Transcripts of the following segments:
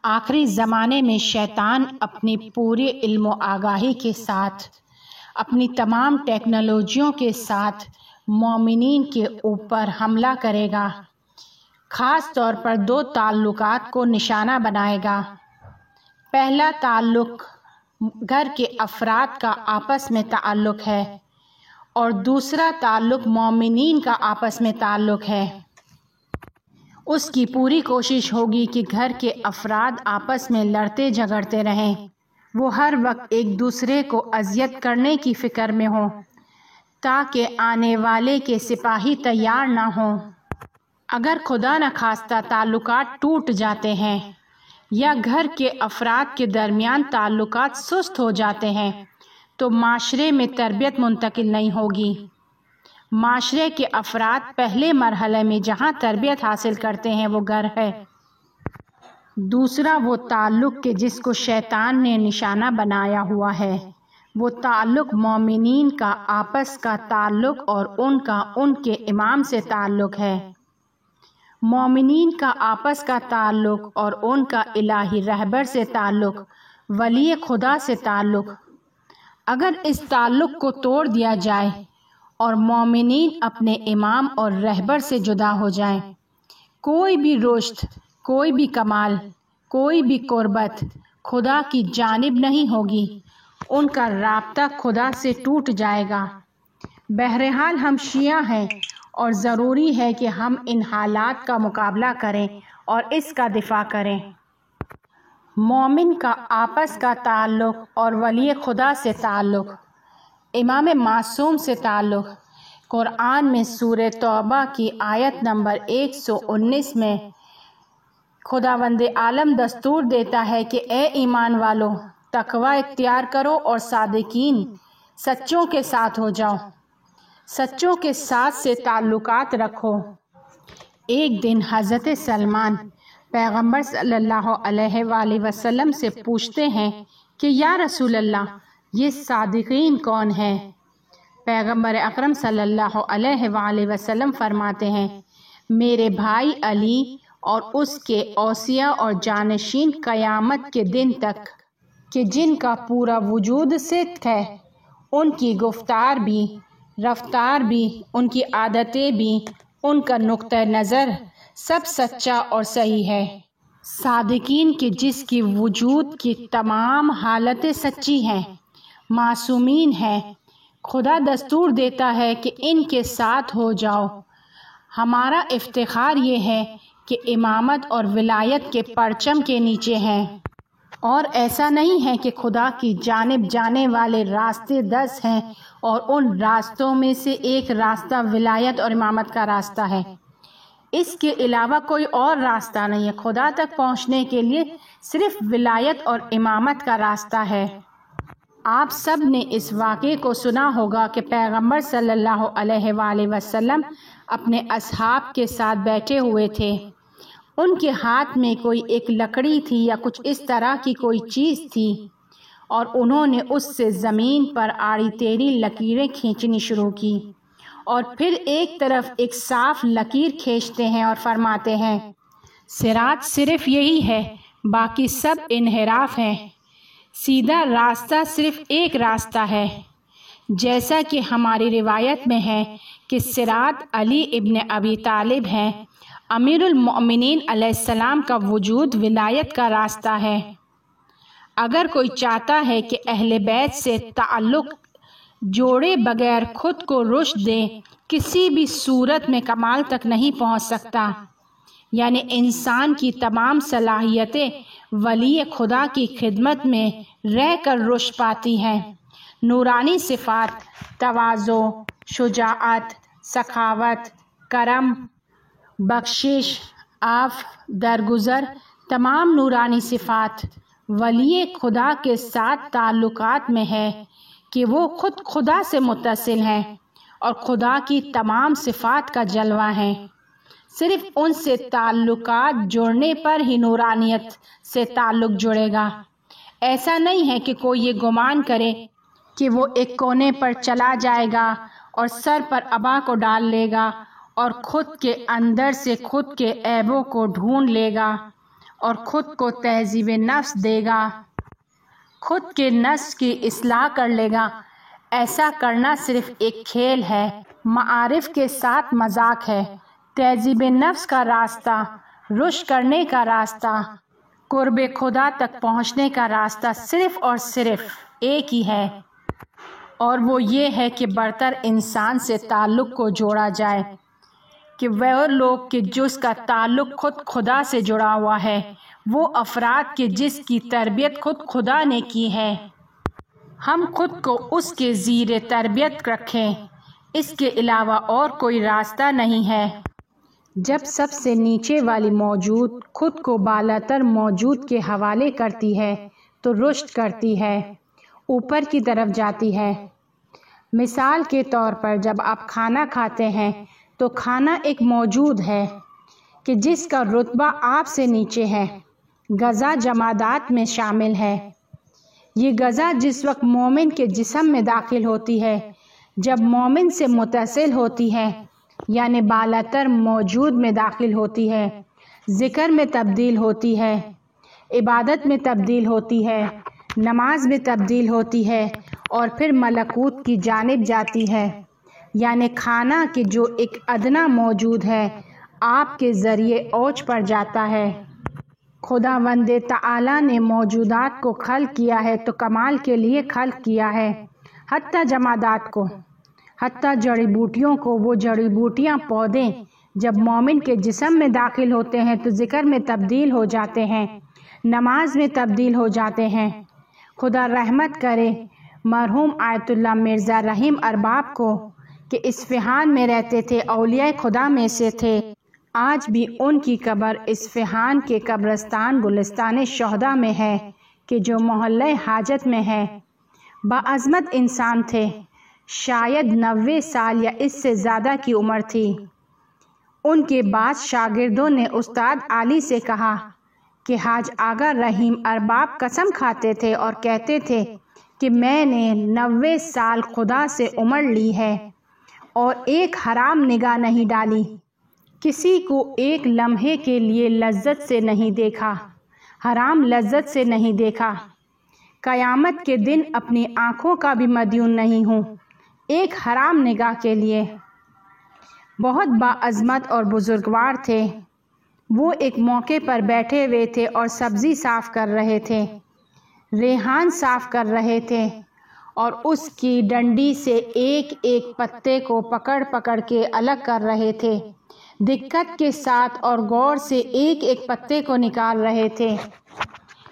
آخری زمانے میں شیطان اپنی پوری علم و آگاہی کے ساتھ، اپنی تمام ٹیکنالوجیوں کے ساتھ مومنین کے اوپر حملہ کرے گا۔ خاص طور پر 2 تعلقات کو نشانہ بنائے گا۔ پہلا تعلق گھر کے افراد کا آپس میں تعلق ہے اور دوسرا تعلق مومنین کا آپس میں تعلق ہے۔ اس کی پوری کوشش ہوگی کہ گھر کے افراد آپس میں لڑتے جھگڑتے رہیں، وہ ہر وقت ایک دوسرے کو اذیت کرنے کی فکر میں ہوں تاکہ آنے والے کے سپاہی تیار نہ ہوں۔ اگر خدا نخواستہ تعلقات ٹوٹ جاتے ہیں یا گھر کے افراد کے درمیان تعلقات سست ہو جاتے ہیں تو معاشرے میں تربیت منتقل نہیں ہوگی۔ معاشرے کے افراد پہلے مرحلے میں جہاں تربیت حاصل کرتے ہیں وہ گھر ہے۔ دوسرا وہ تعلق کہ جس کو شیطان نے نشانہ بنایا ہوا ہے، وہ تعلق مومنین کا آپس کا تعلق اور ان کا ان کے امام سے تعلق ہے۔ مومنین کا آپس کا تعلق اور ان کا الہی رہبر سے تعلق، ولی خدا سے تعلق۔ اگر اس تعلق کو توڑ دیا جائے اور مومنین اپنے امام اور رہبر سے جدا ہو جائیں، کوئی بھی رشد، کوئی بھی کمال، کوئی بھی قربت خدا کی جانب نہیں ہوگی، ان کا رابطہ خدا سے ٹوٹ جائے گا۔ بہرحال ہم شیعہ ہیں اور ضروری ہے کہ ہم ان حالات کا مقابلہ کریں اور اس کا دفاع کریں۔ مومن کا آپس کا تعلق اور ولی خدا سے تعلق، امام معصوم سے تعلق۔ قرآن میں سورہ توبہ کی آیت نمبر 119 میں خداوند عالم دستور دیتا ہے کہ اے ایمان والو، تقوی اختیار کرو اور صادقین، سچوں کے ساتھ ہو جاؤ، سچوں کے ساتھ سے تعلقات رکھو۔ ایک دن حضرت سلمان پیغمبر صلی اللہ علیہ وآلہ وسلم سے پوچھتے ہیں کہ یا رسول اللہ، یہ صادقین کون ہیں؟ پیغمبر اکرم صلی اللہ علیہ وآلہ وسلم فرماتے ہیں، میرے بھائی علی اور اس کے اوصیاء اور جانشین قیامت کے دن تک، کہ جن کا پورا وجود صدق ہے، ان کی گفتار بھی، رفتار بھی، ان کی عادتیں بھی، ان کا نقطہ نظر سب سچا اور صحیح ہے۔ صادقین کے جس کی وجود کی تمام حالتیں سچی ہیں، معصومین ہیں، خدا دستور دیتا ہے کہ ان کے ساتھ ہو جاؤ۔ ہمارا افتخار یہ ہے کہ امامت اور ولایت کے پرچم کے نیچے ہیں، اور ایسا نہیں ہے کہ خدا کی جانب جانے والے راستے 10 ہیں اور ان راستوں میں سے ایک راستہ ولایت اور امامت کا راستہ ہے۔ اس کے علاوہ کوئی اور راستہ نہیں ہے۔ خدا تک پہنچنے کے لیے صرف ولایت اور امامت کا راستہ ہے۔ آپ سب نے اس واقعے کو سنا ہوگا کہ پیغمبر صلی اللہ علیہ وآلہ وسلم اپنے اصحاب کے ساتھ بیٹھے ہوئے تھے۔ ان کے ہاتھ میں کوئی ایک لکڑی تھی یا کچھ اس طرح کی کوئی چیز تھی، اور انہوں نے اس سے زمین پر آڑی تیڑھی لکیریں کھینچنی شروع کی، اور پھر ایک طرف ایک صاف لکیر کھینچتے ہیں اور فرماتے ہیں، صراط صرف یہی ہے، باقی سب انحراف ہیں، سیدھا راستہ صرف ایک راستہ ہے۔ جیسا کہ ہماری روایت میں ہے کہ صراط علی ابن ابی طالب ہیں، امیر المؤمنین علیہ السلام کا وجود ولایت کا راستہ ہے۔ اگر کوئی چاہتا ہے کہ اہل بیت سے تعلق جوڑے بغیر خود کو رشد دے، کسی بھی صورت میں کمال تک نہیں پہنچ سکتا۔ یعنی انسان کی تمام صلاحیتیں ولی خدا کی خدمت میں رہ کر رشد پاتی ہیں۔ نورانی صفات، تواضع، شجاعت، سخاوت، کرم، بخشش، عفو، درگزر، تمام نورانی صفات ولی خدا کے ساتھ تعلقات میں ہے کہ وہ خود خدا سے متصل ہیں اور خدا کی تمام صفات کا جلوہ ہیں۔ صرف ان سے تعلقات جڑنے پر ہی نورانیت سے تعلق جڑے گا۔ ایسا نہیں ہے کہ کوئی یہ گمان کرے کہ وہ ایک کونے پر چلا جائے گا اور سر پر عبا کو ڈال لے گا اور خود کے اندر سے خود کے عیبوں کو ڈھونڈ لے گا اور خود کو تہذیب نفس دے گا، خود کے نفس کی اصلاح کر لے گا۔ ایسا کرنا صرف ایک کھیل ہے، معارف کے ساتھ مذاق ہے۔ تہذیب نفس کا راستہ، رشد کرنے کا راستہ، قرب خدا تک پہنچنے کا راستہ صرف اور صرف ایک ہی ہے، اور وہ یہ ہے کہ برتر انسان سے تعلق کو جوڑا جائے، کہ وہ لوگ کہ جس کا تعلق خود خدا سے جڑا ہوا ہے، وہ افراد کے جس کی تربیت خود خدا نے کی ہے، ہم خود کو اس کے زیر تربیت رکھیں۔ اس کے علاوہ اور کوئی راستہ نہیں ہے۔ جب سب سے نیچے والی موجود خود کو بالاتر موجود کے حوالے کرتی ہے تو رشد کرتی ہے، اوپر کی طرف جاتی ہے۔ مثال کے طور پر جب آپ کھانا کھاتے ہیں تو کھانا ایک موجود ہے کہ جس کا رتبہ آپ سے نیچے ہے۔ غذا جمادات میں شامل ہے۔ یہ غذا جس وقت مومن کے جسم میں داخل ہوتی ہے، جب مومن سے متصل ہوتی ہے، یعنی بالاتر موجود میں داخل ہوتی ہے، ذکر میں تبدیل ہوتی ہے، عبادت میں تبدیل ہوتی ہے، نماز میں تبدیل ہوتی ہے، اور پھر ملکوت کی جانب جاتی ہے، یعنی کھانا کہ جو ایک ادنا موجود ہے آپ کے ذریعے اوج پر جاتا ہے۔ خداوند تعالی نے موجودات کو خلق کیا ہے تو کمال کے لیے خلق کیا ہے، حتیٰ جمادات کو، حتیٰ جڑی بوٹیوں کو۔ وہ جڑی بوٹیاں، پودے جب مومن کے جسم میں داخل ہوتے ہیں تو ذکر میں تبدیل ہو جاتے ہیں، نماز میں تبدیل ہو جاتے ہیں۔ خدا رحمت کرے مرحوم آیت اللہ مرزا رحیم ارباب کو کہ اصفہان میں رہتے تھے، اولیاء خدا میں سے تھے۔ آج بھی ان کی قبر اصفہان کے قبرستان گلستان شہداء میں ہے کہ جو محلہ حاجت میں ہے۔ باعظمت انسان تھے، شاید 90 سال یا اس سے زیادہ کی عمر تھی۔ ان کے بعد شاگردوں نے استاد علی سے کہا کہ حاج آغا رحیم ارباب قسم کھاتے تھے اور کہتے تھے کہ میں نے 90 سال خدا سے عمر لی ہے اور ایک حرام نگاہ نہیں ڈالی، کسی کو ایک لمحے کے لیے لذت سے نہیں دیکھا، حرام لذت سے نہیں دیکھا۔ قیامت کے دن اپنی آنکھوں کا بھی مدیون نہیں ہوں ایک حرام نگاہ کے لیے۔ بہت باعظمت اور بزرگوار تھے۔ وہ ایک موقع پر بیٹھے ہوئے تھے اور سبزی صاف کر رہے تھے، ریحان صاف کر رہے تھے، اور اس کی ڈنڈی سے ایک ایک پتے کو پکڑ پکڑ کے الگ کر رہے تھے، دقت کے ساتھ اور غور سے ایک ایک پتے کو نکال رہے تھے۔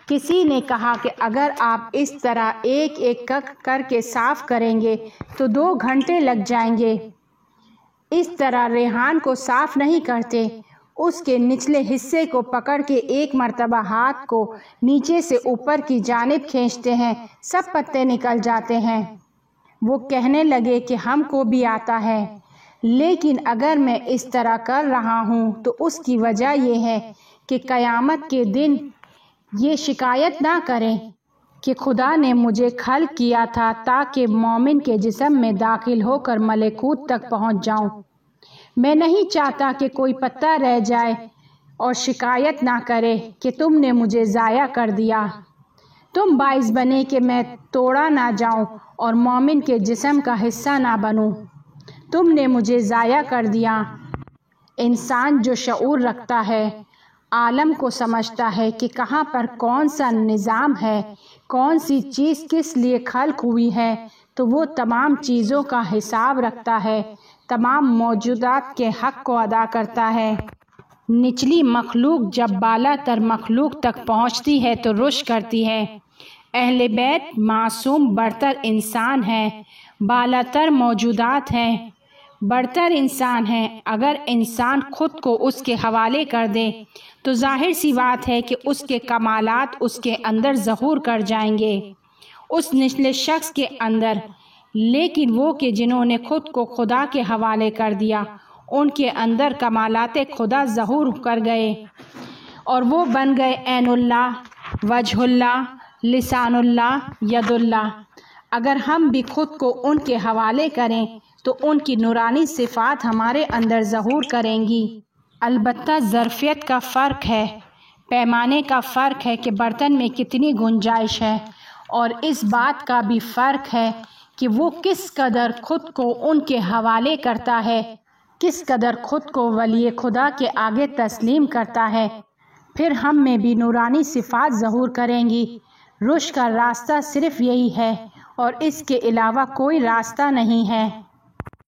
کسی نے کہا کہ اگر آپ اس طرح ایک ایک کر کے صاف کریں گے تو 2 گھنٹے لگ جائیں گے۔ اس طرح ریحان کو صاف نہیں کرتے، اس کے نچلے حصے کو پکڑ کے ایک مرتبہ ہاتھ کو نیچے سے اوپر کی جانب کھینچتے ہیں، سب پتے نکل جاتے ہیں۔ وہ کہنے لگے کہ ہم کو بھی آتا ہے، لیکن اگر میں اس طرح کر رہا ہوں تو اس کی وجہ یہ ہے کہ قیامت کے دن یہ شکایت نہ کریں کہ خدا نے مجھے خلق کیا تھا تاکہ مومن کے جسم میں داخل ہو کر ملکوت تک پہنچ جاؤں۔ میں نہیں چاہتا کہ کوئی پتا رہ جائے اور شکایت نہ کرے کہ تم نے مجھے ضائع کر دیا، تم باعث بنے کہ میں توڑا نہ جاؤں اور مومن کے جسم کا حصہ نہ بنوں، تم نے مجھے ضائع کر دیا۔ انسان جو شعور رکھتا ہے، عالم کو سمجھتا ہے کہ کہاں پر کون سا نظام ہے، کون سی چیز کس لیے خلق ہوئی ہے، تو وہ تمام چیزوں کا حساب رکھتا ہے، تمام موجودات کے حق کو ادا کرتا ہے۔ نچلی مخلوق جب بالا تر مخلوق تک پہنچتی ہے تو رشد کرتی ہے۔ اہل بیت معصوم برتر انسان ہیں، بالا تر موجودات ہیں، برتر انسان ہیں۔ اگر انسان خود کو اس کے حوالے کر دے تو ظاہر سی بات ہے کہ اس کے کمالات اس کے اندر ظہور کر جائیں گے، اس نچلے شخص کے اندر۔ لیکن وہ کہ جنہوں نے خود کو خدا کے حوالے کر دیا، ان کے اندر کمالات خدا ظہور کر گئے اور وہ بن گئے عین اللہ، وجہ اللہ، لسان اللہ، ید اللہ۔ اگر ہم بھی خود کو ان کے حوالے کریں تو ان کی نورانی صفات ہمارے اندر ظہور کریں گی۔ البتہ ظرفیت کا فرق ہے۔ پیمانے کا فرق ہے کہ برتن میں کتنی گنجائش ہے، اور اس بات کا بھی فرق ہے کہ وہ کس قدر خود کو ان کے حوالے کرتا ہے، کس قدر خود کو ولی خدا کے آگے تسلیم کرتا ہے۔ پھر ہم میں بھی نورانی صفات ظہور کریں گی۔ رشد کا راستہ صرف یہی ہے اور اس کے علاوہ کوئی راستہ نہیں ہے۔